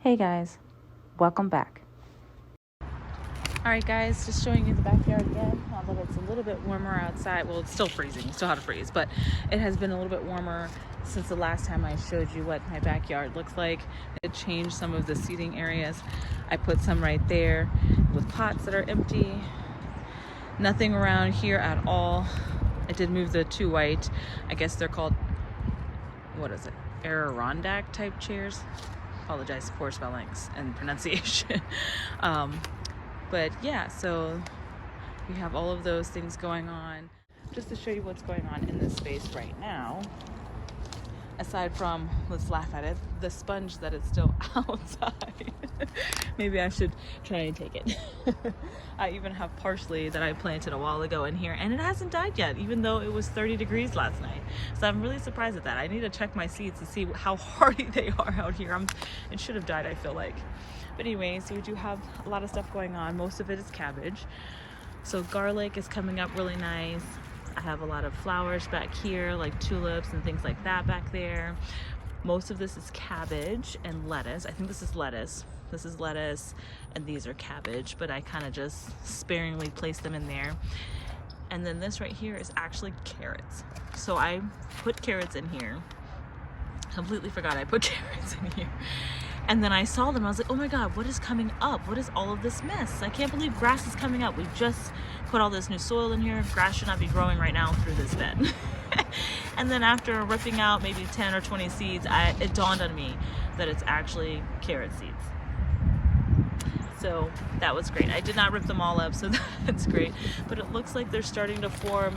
Hey guys, welcome back. Alright guys, just showing you the backyard again. Now that it's a little bit warmer outside. Well, it's still freezing, still how to freeze, but it has been a little bit warmer since the last time I showed you what my backyard looks like. I changed some of the seating areas. I put some right there with pots that are empty. Nothing around here at all. I did move the two white, I guess they're called, what is it, Adirondack type chairs. Apologize for spellings and pronunciation. But yeah, so we have all of those things going on. Just to show you what's going on in this space right now, aside from, let's laugh at it, the sponge that is still outside. Maybe I should try and take it. I even have parsley that I planted a while ago in here, and it hasn't died yet, even though it was 30 degrees last night. So I'm really surprised at that. I need to check my seeds to see how hardy they are out here. It should have died, I feel like. But anyway, so we do have a lot of stuff going on. Most of it is cabbage. So garlic is coming up really nice. I have a lot of flowers back here, like tulips and things like that back there. Most of this is cabbage and lettuce. I think this is lettuce. This is lettuce and these are cabbage, but I kind of just sparingly place them in there. And then this right here is actually carrots. So I put carrots in here. Completely forgot I put carrots in here. And then I saw them and I was like, oh my God, what is coming up? What is all of this mess? I can't believe grass is coming up. We just put all this new soil in here. Grass should not be growing right now through this bed. And then after ripping out maybe 10 or 20 seeds, it dawned on me that it's actually carrot seeds. So that was great. I did not rip them all up, so that's great. But it looks like they're starting to form,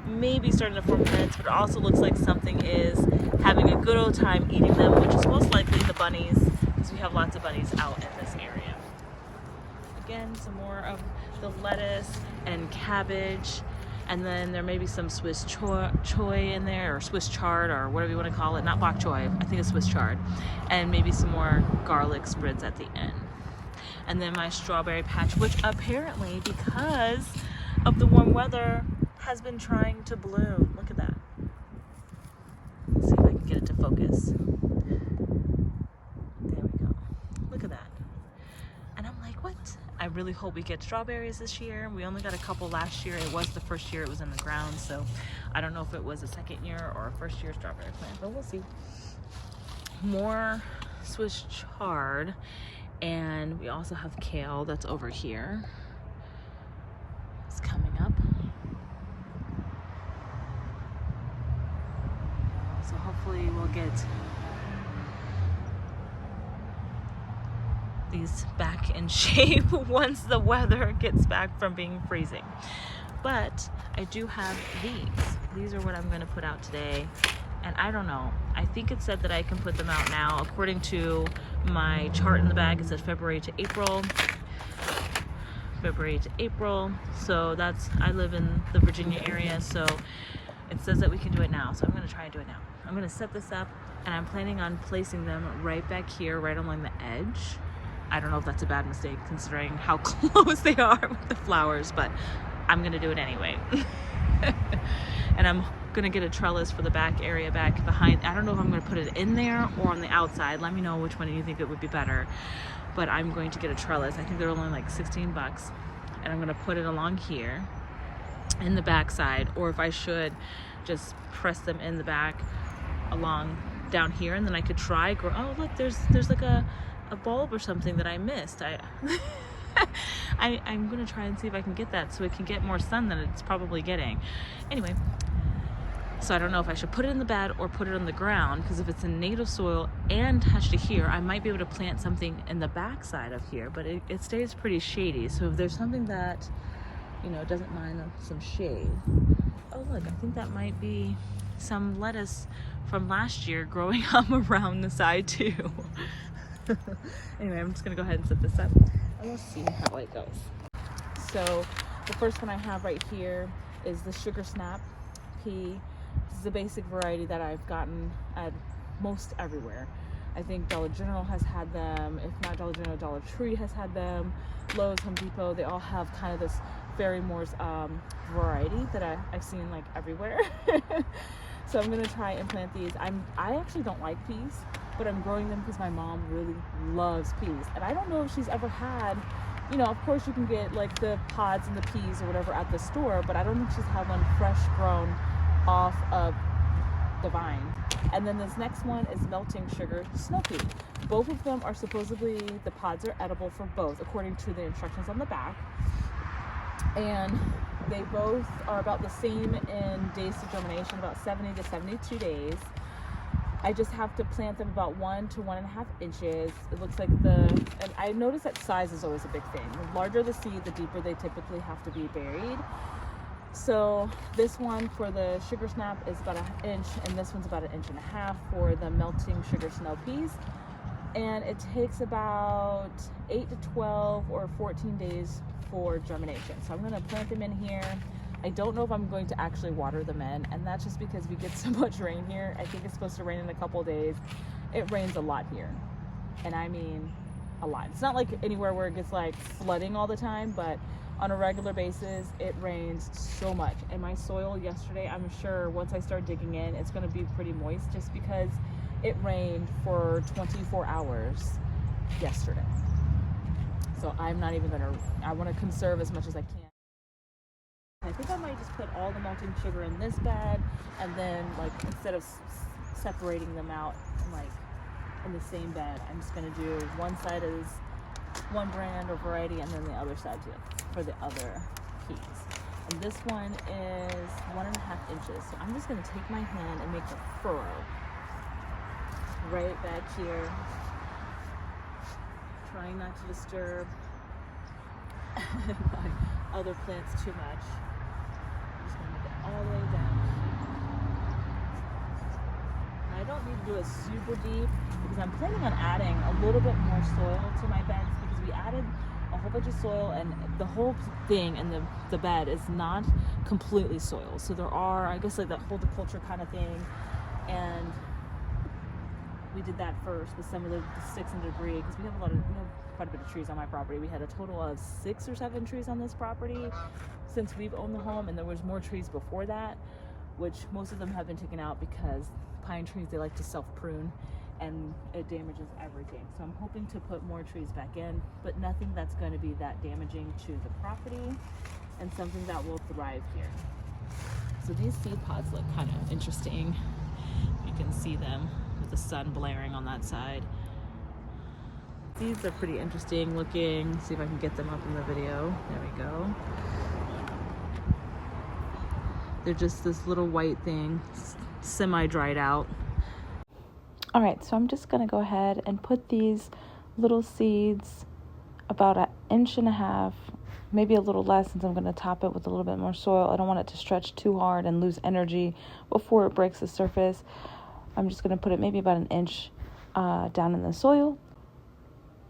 maybe starting to form heads, but it also looks like something is having a good old time eating them, which is most likely the bunnies, because we have lots of bunnies out in this area. Again, some more of the lettuce and cabbage, and then there may be some Swiss choy in there, or Swiss chard, or whatever you want to call it. Not bok choy, I think it's Swiss chard. And maybe some more garlic sprigs at the end. And then my strawberry patch, which apparently, because of the warm weather, has been trying to bloom. Look at that. Let's see if I can get it to focus. There we go. Look at that. And I'm like, what? I really hope we get strawberries this year. We only got a couple last year. It was the first year it was in the ground, so I don't know if it was a second year or a first year strawberry plant, but we'll see. More Swiss chard. And we also have kale that's over here. It's coming up. So hopefully we'll get these back in shape once the weather gets back from being freezing. But I do have these. These are what I'm going to put out today. And I don't know, I think it said that I can put them out now. According to my chart in the bag, it said February to April. February to April. So I live in the Virginia area, so it says that we can do it now. So I'm gonna try and do it now. I'm gonna set this up, and I'm planning on placing them right back here, right along the edge. I don't know if that's a bad mistake considering how close they are with the flowers, but I'm gonna do it anyway. And I'm gonna get a trellis for the back area back behind. I don't know if I'm gonna put it in there or on the outside. Let me know which one you think it would be better. But I'm going to get a trellis. I think they're only like 16 bucks. And I'm gonna put it along here in the back side, or if I should just press them in the back along down here, and then I could try grow. Oh look, there's like a bulb or something that I missed. I'm gonna try and see if I can get that so it can get more sun than it's probably getting. Anyway, so I don't know if I should put it in the bed or put it on the ground, because if it's in native soil and attached to here, I might be able to plant something in the back side of here, but it stays pretty shady. So if there's something that, doesn't mind some shade. Oh look, I think that might be some lettuce from last year growing up around the side too. Anyway, I'm just gonna go ahead and set this up and we'll see how it goes. So the first one I have right here is the sugar snap pea. This is a basic variety that I've gotten at most everywhere. I think Dollar General has had them. If not Dollar General, Dollar Tree has had them. Lowe's, Home Depot, they all have kind of this Fairy Moore's variety that I've seen like everywhere. So I'm gonna try and plant these. I actually don't like peas, but I'm growing them because my mom really loves peas. And I don't know if she's ever had, you know, of course you can get like the pods and the peas or whatever at the store, but I don't think she's had one fresh grown off of the vine. And then this next one is melting sugar snow pea. Both of them are supposedly, the pods are edible for both according to the instructions on the back. And they both are about the same in days to germination, about 70 to 72 days. I just have to plant them about 1 to 1.5 inches. It looks like and I notice that size is always a big thing. The larger the seed, the deeper they typically have to be buried. So this one for the sugar snap is about 1 inch, and this one's about 1.5 inches for the melting sugar snow peas. And it takes about 8 to 12 or 14 days for germination. So I'm gonna plant them in here. I don't know if I'm going to actually water them in, and that's just because we get so much rain here. I think it's supposed to rain in a couple days. It rains a lot here, and I mean a lot. It's not like anywhere where it gets like flooding all the time, but on a regular basis it rains so much. And my soil yesterday, I'm sure once I start digging in, it's going to be pretty moist just because it rained for 24 hours yesterday. So I'm not even gonna, I want to conserve as much as I can. I think I might just put all the melting sugar in this bed, and then like instead of separating them out like in the same bed, I'm just gonna do one side is one brand or variety, and then the other side too for the other peas. And this one is 1.5 inches. So I'm just gonna take my hand and make a furrow right back here, trying not to disturb my other plants too much. I'm just gonna make it all the way down. And I don't need to do it super deep because I'm planning on adding a little bit more soil to my beds, because we added a whole bunch of soil, and the whole thing in the bed is not completely soil. So there are, I guess, like that horticulture kind of thing, and we did that first with some of the sticks and debris, because we have quite a bit of trees on my property. We had a total of 6 or 7 trees on this property since we've owned the home, and there was more trees before that, which most of them have been taken out because pine trees, they like to self-prune and it damages everything. So I'm hoping to put more trees back in, but nothing that's going to be that damaging to the property, and something that will thrive here. So these seed pods look kind of interesting. You can see them with the sun blaring on that side. These are pretty interesting looking. See if I can get them up in the video. There we go. They're just this little white thing, semi-dried out. All right, so I'm just gonna go ahead and put these little seeds about 1.5 inches, maybe a little less, since I'm gonna top it with a little bit more soil. I don't want it to stretch too hard and lose energy before it breaks the surface. I'm just gonna put it maybe about 1 inch down in the soil,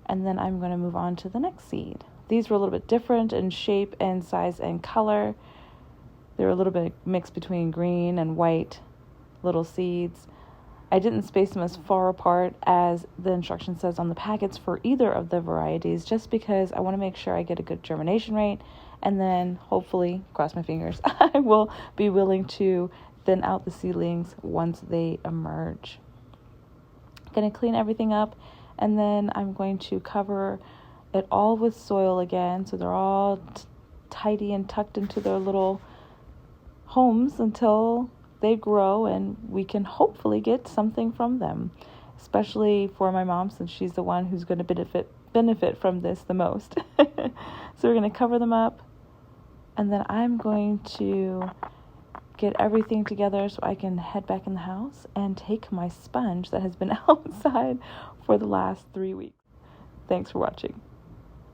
and then I'm gonna move on to the next seed. These were a little bit different in shape and size and color. They're a little bit mixed between green and white little seeds. I didn't space them as far apart as the instruction says on the packets for either of the varieties, just because I want to make sure I get a good germination rate, and then hopefully, cross my fingers, I will be willing to thin out the seedlings once they emerge. I'm going to clean everything up, and then I'm going to cover it all with soil again, so they're all tidy and tucked into their little homes until they grow and we can hopefully get something from them, especially for my mom, since she's the one who's going to benefit from this the most. So we're going to cover them up, and then I'm going to get everything together so I can head back in the house and take my sponge that has been outside for the last 3 weeks. Thanks for watching.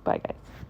Bye, guys.